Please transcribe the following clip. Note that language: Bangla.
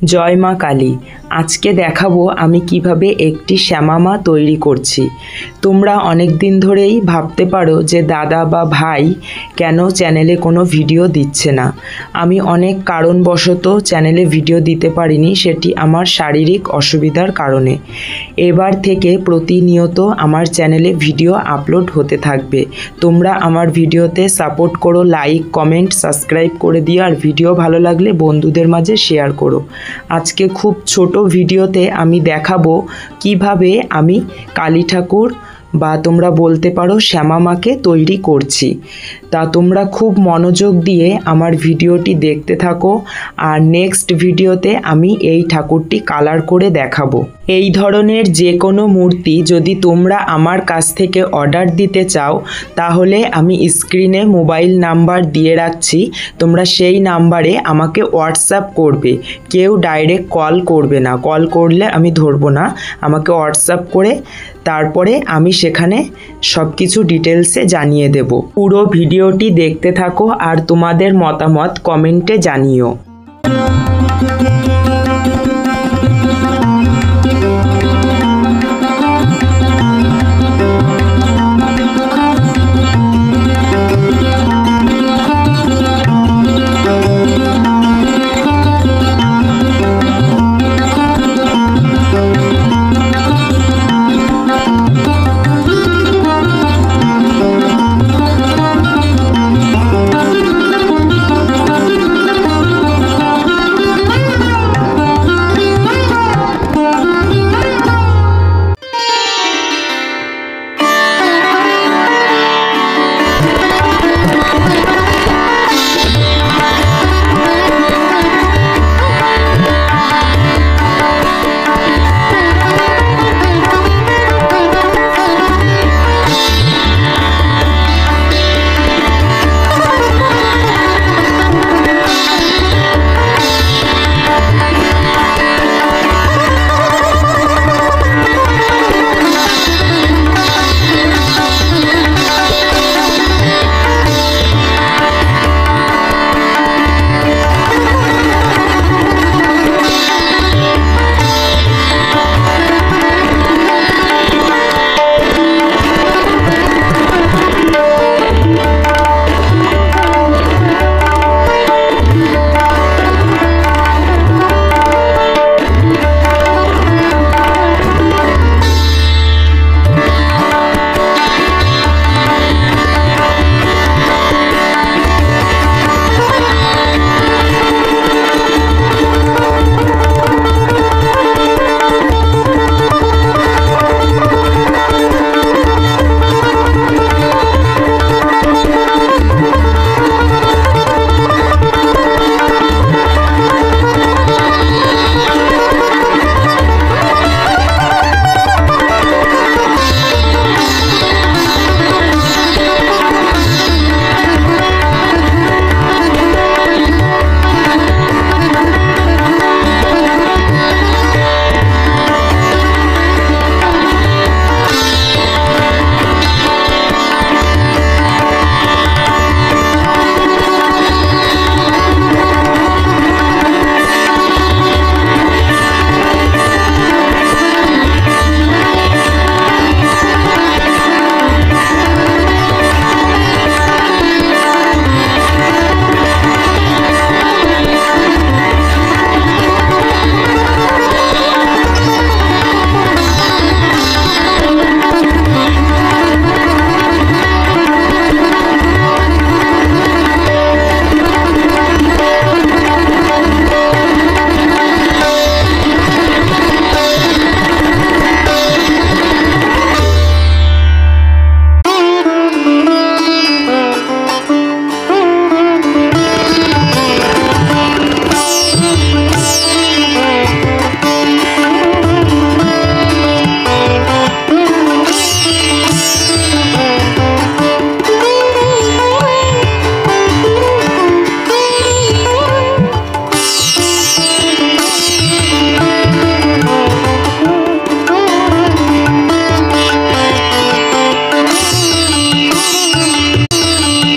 জয় মা কালী। আজকে দেখাবো আমি কিভাবে একটি শ্যামামা তৈরি করছি। তোমরা অনেক দিন ধরেই ভাবতে পারো যে দাদা বা ভাই কেন চ্যানেলে কোনো ভিডিও দিচ্ছে না। আমি অনেক কারণবশত চ্যানেলে ভিডিও দিতে পারিনি, সেটি আমার শারীরিক অসুবিধার কারণে। এবার থেকে প্রতিনিয়ত আমার চ্যানেলে ভিডিও আপলোড হতে থাকবে। তোমরা আমার ভিডিওতে সাপোর্ট করো, লাইক, কমেন্ট, সাবস্ক্রাইব করে দিও, আর ভিডিও ভালো লাগলে বন্ধুদের মাঝে শেয়ার করো। আজকে খুব ছোট ভিডিওতে আমি দেখাবো কিভাবে আমি কালী ঠাকুর বা তোমরা বলতে পারো শ্যামামাকে তৈরি করছি। তা তোমরা খুব মনোযোগ দিয়ে আমার ভিডিওটি দেখতে থাকো, আর নেক্সট ভিডিওতে আমি এই ঠাকুরটি কালার করে দেখাবো। এই ধরনের যে কোনো মূর্তি যদি তোমরা আমার কাছ থেকে অর্ডার দিতে চাও, তাহলে আমি স্ক্রিনে মোবাইল নাম্বার দিয়ে রাখছি, তোমরা সেই নাম্বারে আমাকে হোয়াটসঅ্যাপ করবে। কেউ ডাইরেক্ট কল করবে না, কল করলে আমি ধরবো না। আমাকে হোয়াটসঅ্যাপ করে তারপরে আমি সেখানে সব কিছু ডিটেলসে জানিয়ে দেব। পুরো ভিডিওটি দেখতে থাকো আর তোমাদের মতামত কমেন্টে জানিও।